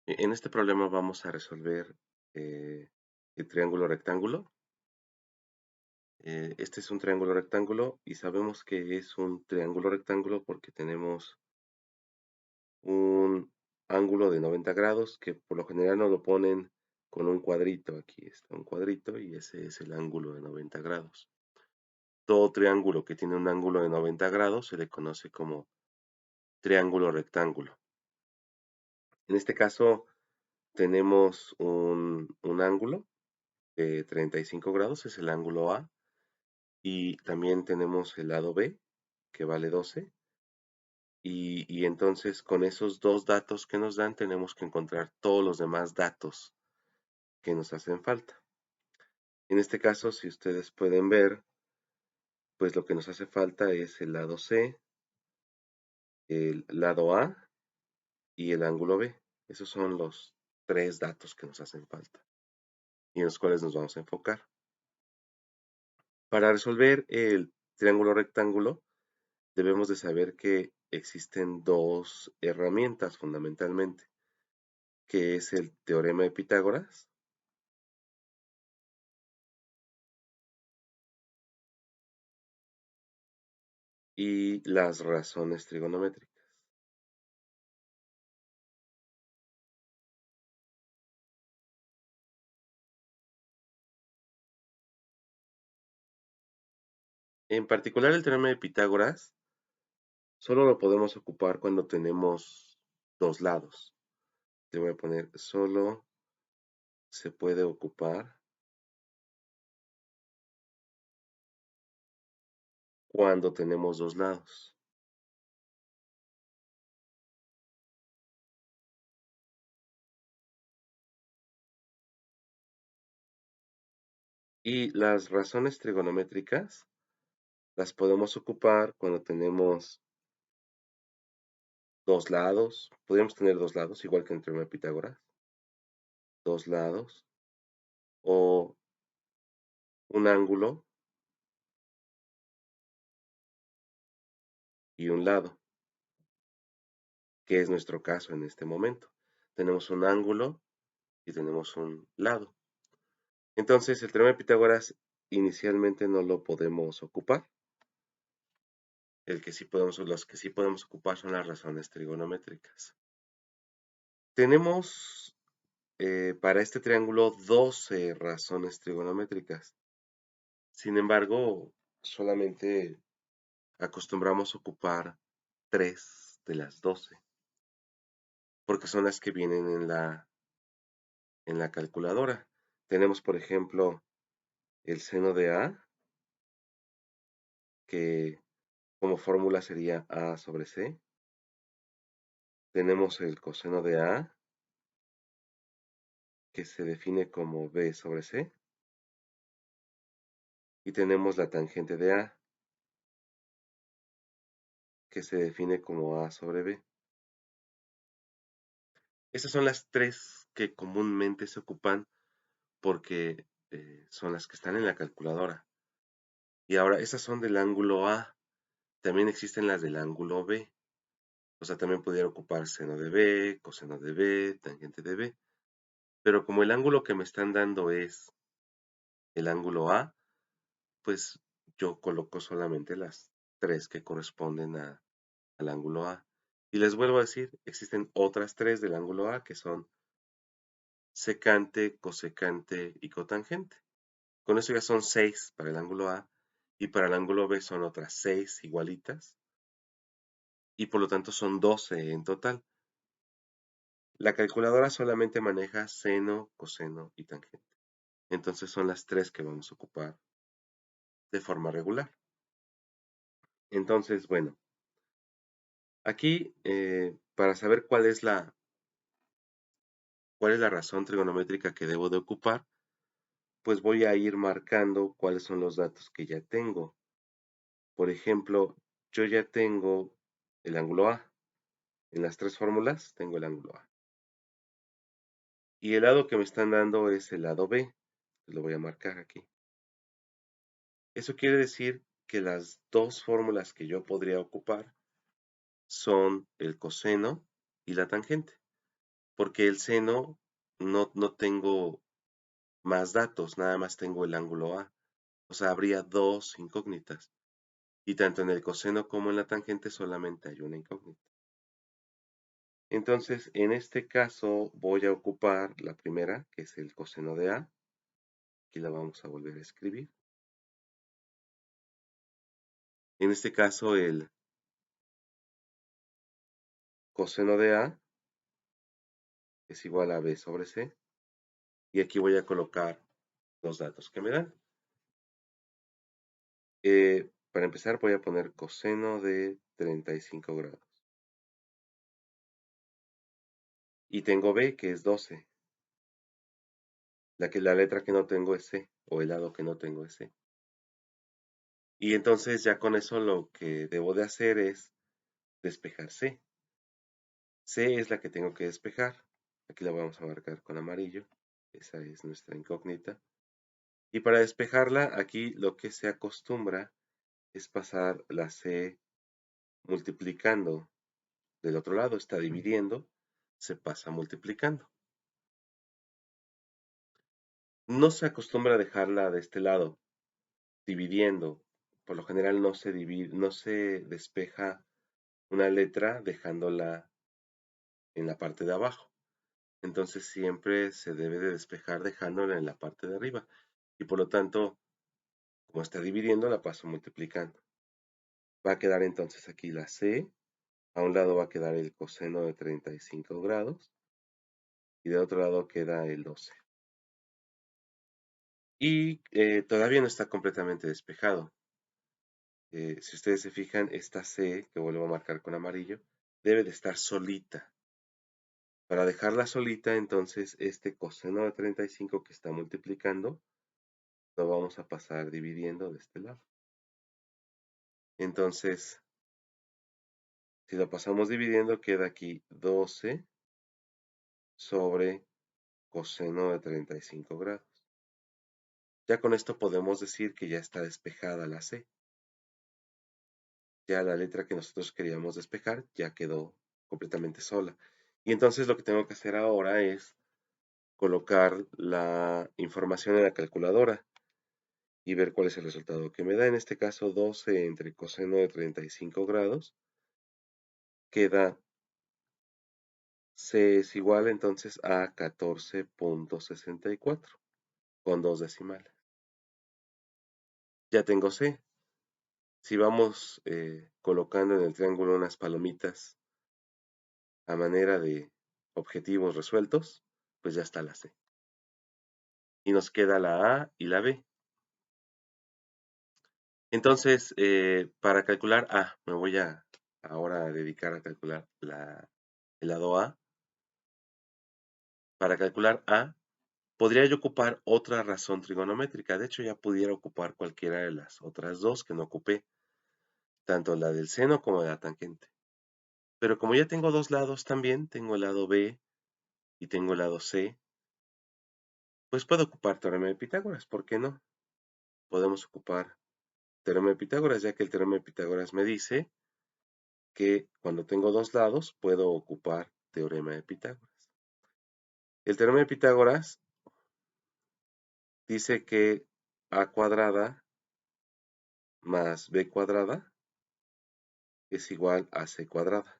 En este problema vamos a resolver el triángulo rectángulo. Este es un triángulo rectángulo y sabemos que es un triángulo rectángulo porque tenemos un ángulo de 90 grados que por lo general nos lo ponen con un cuadrito. Aquí está un cuadrito y ese es el ángulo de 90 grados. Todo triángulo que tiene un ángulo de 90 grados se le conoce como triángulo rectángulo. En este caso tenemos un ángulo de 35 grados, es el ángulo A, y también tenemos el lado B, que vale 12, y entonces con esos dos datos que nos dan tenemos que encontrar todos los demás datos que nos hacen falta. En este caso, si ustedes pueden ver, pues lo que nos hace falta es el lado C, el lado A y el ángulo B. Esos son los tres datos que nos hacen falta y en los cuales nos vamos a enfocar. Para resolver el triángulo rectángulo, debemos de saber que existen dos herramientas fundamentalmente, que es el teorema de Pitágoras y las razones trigonométricas. En particular, el teorema de Pitágoras solo lo podemos ocupar cuando tenemos dos lados. Le voy a poner solo se puede ocupar cuando tenemos dos lados. Y las razones trigonométricas las podemos ocupar cuando tenemos dos lados. Podríamos tener dos lados, igual que en el teorema de Pitágoras. Dos lados. O un ángulo y un lado, que es nuestro caso en este momento. Tenemos un ángulo y tenemos un lado. Entonces, el teorema de Pitágoras inicialmente no lo podemos ocupar. Los que sí podemos ocupar son las razones trigonométricas. Tenemos para este triángulo 12 razones trigonométricas. Sin embargo, solamente acostumbramos a ocupar 3 de las 12, porque son las que vienen en la calculadora. Tenemos, por ejemplo, el seno de A, que como fórmula sería A sobre C. Tenemos el coseno de A, que se define como B sobre C. Y tenemos la tangente de A, que se define como A sobre B. Esas son las tres que comúnmente se ocupan porque son las que están en la calculadora. Y ahora, esas son del ángulo A. También existen las del ángulo B. O sea, también pudiera ocupar seno de B, coseno de B, tangente de B. Pero como el ángulo que me están dando es el ángulo A, pues yo coloco solamente las tres que corresponden al ángulo A. Y les vuelvo a decir, existen otras tres del ángulo A que son secante, cosecante y cotangente. Con eso ya son 6 para el ángulo A y para el ángulo B son otras 6 igualitas y por lo tanto son 12 en total. La calculadora solamente maneja seno, coseno y tangente. Entonces son las tres que vamos a ocupar de forma regular. Entonces, bueno, aquí para saber cuál es la razón trigonométrica que debo de ocupar, pues voy a ir marcando cuáles son los datos que ya tengo. Por ejemplo, yo ya tengo el ángulo A. En las tres fórmulas tengo el ángulo A. Y el lado que me están dando es el lado B. Lo voy a marcar aquí. Eso quiere decir que las dos fórmulas que yo podría ocupar son el coseno y la tangente. porque el seno no tengo más datos, nada más tengo el ángulo A. O sea, habría dos incógnitas. Y tanto en el coseno como en la tangente solamente hay una incógnita. Entonces, en este caso voy a ocupar la primera, que es el coseno de A. Aquí la vamos a volver a escribir. En este caso, el coseno de A es igual a B sobre C. Y aquí voy a colocar los datos que me dan. Para empezar voy a poner coseno de 35 grados. Y tengo B, que es 12. La letra que no tengo es C, o el lado que no tengo es C. Y entonces ya con eso lo que debo de hacer es despejar C. C es la que tengo que despejar. Aquí la vamos a marcar con amarillo. Esa es nuestra incógnita. Y para despejarla, aquí lo que se acostumbra es pasar la C multiplicando. Del otro lado está dividiendo, se pasa multiplicando. No se acostumbra a dejarla de este lado, dividiendo. Por lo general no se divide, no se despeja una letra dejándola en la parte de abajo. Entonces siempre se debe de despejar dejándola en la parte de arriba. Y por lo tanto, como está dividiendo, la paso multiplicando. Va a quedar entonces aquí la C. A un lado va a quedar el coseno de 35 grados. Y de otro lado queda el 12. Y todavía no está completamente despejado. Si ustedes se fijan, esta C, que vuelvo a marcar con amarillo, debe de estar solita. Para dejarla solita, entonces, este coseno de 35 que está multiplicando, lo vamos a pasar dividiendo de este lado. Entonces, si lo pasamos dividiendo, queda aquí 12 sobre coseno de 35 grados. Ya con esto podemos decir que ya está despejada la C. Ya la letra que nosotros queríamos despejar ya quedó completamente sola. Y entonces lo que tengo que hacer ahora es colocar la información en la calculadora y ver cuál es el resultado que me da. En este caso 12 entre coseno de 35 grados queda C es igual entonces a 14.64 con dos decimales. Ya tengo C. Si vamos colocando en el triángulo unas palomitas a manera de objetivos resueltos, pues ya está la C. Y nos queda la A y la B. Entonces, para calcular A, me voy a ahora dedicar a calcular el lado A. Para calcular A, podría yo ocupar otra razón trigonométrica. De hecho, ya pudiera ocupar cualquiera de las otras dos que no ocupé, tanto la del seno como la tangente. Pero como ya tengo dos lados también, tengo el lado B y tengo el lado C, pues puedo ocupar teorema de Pitágoras, ¿por qué no? Podemos ocupar teorema de Pitágoras, ya que el teorema de Pitágoras me dice que cuando tengo dos lados puedo ocupar teorema de Pitágoras. El teorema de Pitágoras dice que a cuadrada más b cuadrada es igual a c cuadrada.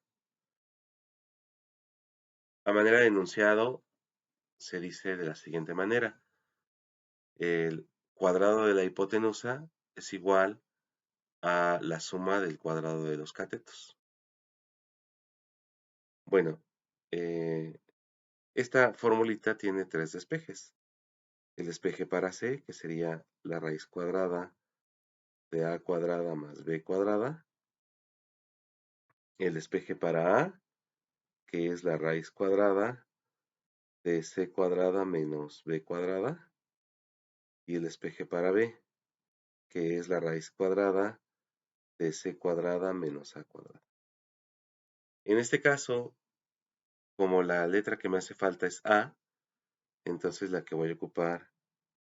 A manera de enunciado se dice de la siguiente manera. El cuadrado de la hipotenusa es igual a la suma del cuadrado de los catetos. Bueno, esta formulita tiene tres despejes. El despeje para c, que sería la raíz cuadrada de a cuadrada más b cuadrada. El despeje para a, que es la raíz cuadrada de c cuadrada menos b cuadrada. Y el despeje para b, que es la raíz cuadrada de c cuadrada menos a cuadrada. En este caso, como la letra que me hace falta es a, entonces la que voy a ocupar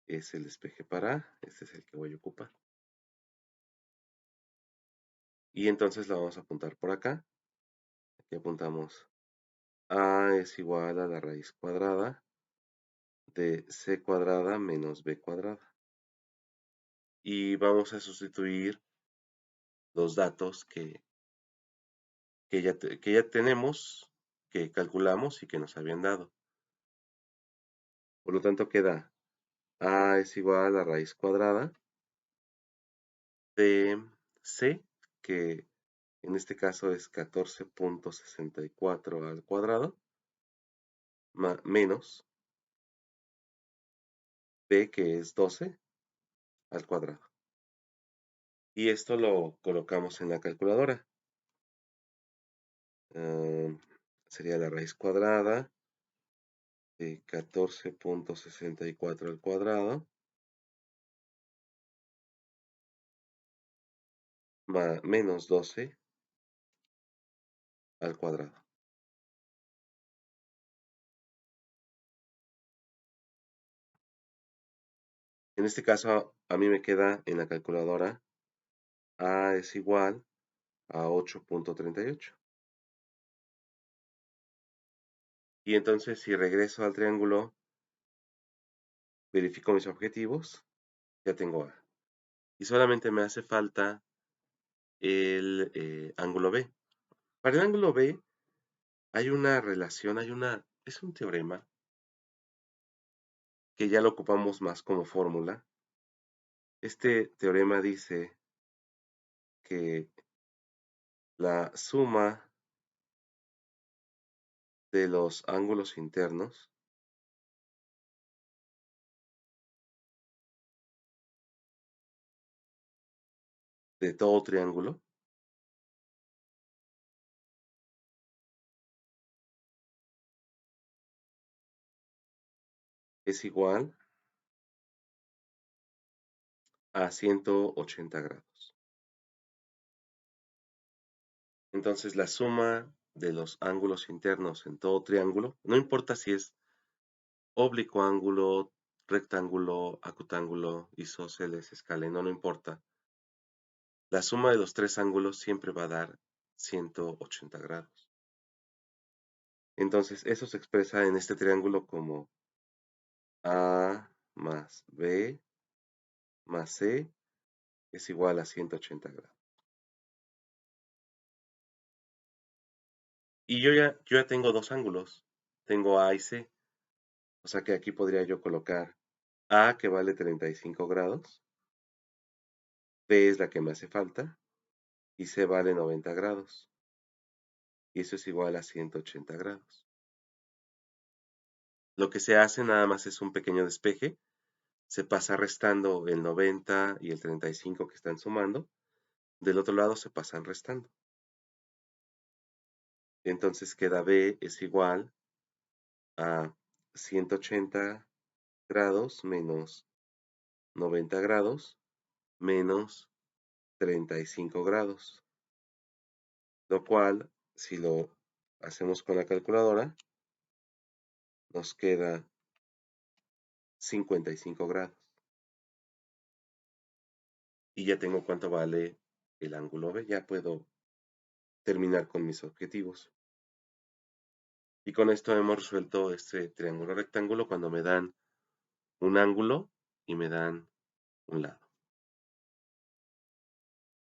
es el despeje para a. Este es el que voy a ocupar. Y entonces la vamos a apuntar por acá. Aquí apuntamos A es igual a la raíz cuadrada de C cuadrada menos B cuadrada. Y vamos a sustituir los datos que ya tenemos, que calculamos y que nos habían dado. Por lo tanto, queda A es igual a la raíz cuadrada de C, que en este caso es 14.64 al cuadrado, menos B, que es 12 al cuadrado. Y esto lo colocamos en la calculadora. Sería la raíz cuadrada de 14.64 al cuadrado menos 12 al cuadrado. En este caso, a mí me queda en la calculadora A es igual a 8.38. Y entonces, si regreso al triángulo, verifico mis objetivos, ya tengo A. Y solamente me hace falta el ángulo B. Para el ángulo B hay una relación, es un teorema que ya lo ocupamos más como fórmula. Este teorema dice que la suma de los ángulos internos de todo triángulo es igual a 180 grados. Entonces, la suma de los ángulos internos en todo triángulo, no importa si es oblicuo ángulo, rectángulo, acutángulo, isósceles, escaleno, no importa. La suma de los tres ángulos siempre va a dar 180 grados. Entonces, eso se expresa en este triángulo como A más B más C es igual a 180 grados. Y yo ya tengo dos ángulos. Tengo A y C. O sea que aquí podría yo colocar A, que vale 35 grados. B es la que me hace falta. Y C vale 90 grados. Y eso es igual a 180 grados. Lo que se hace nada más es un pequeño despeje. Se pasa restando el 90 y el 35 que están sumando. Del otro lado se pasan restando. Entonces queda B es igual a 180 grados menos 90 grados menos 35 grados. Lo cual, si lo hacemos con la calculadora, nos queda 55 grados. Y ya tengo cuánto vale el ángulo B. Ya puedo terminar con mis objetivos. Y con esto hemos resuelto este triángulo rectángulo cuando me dan un ángulo y me dan un lado.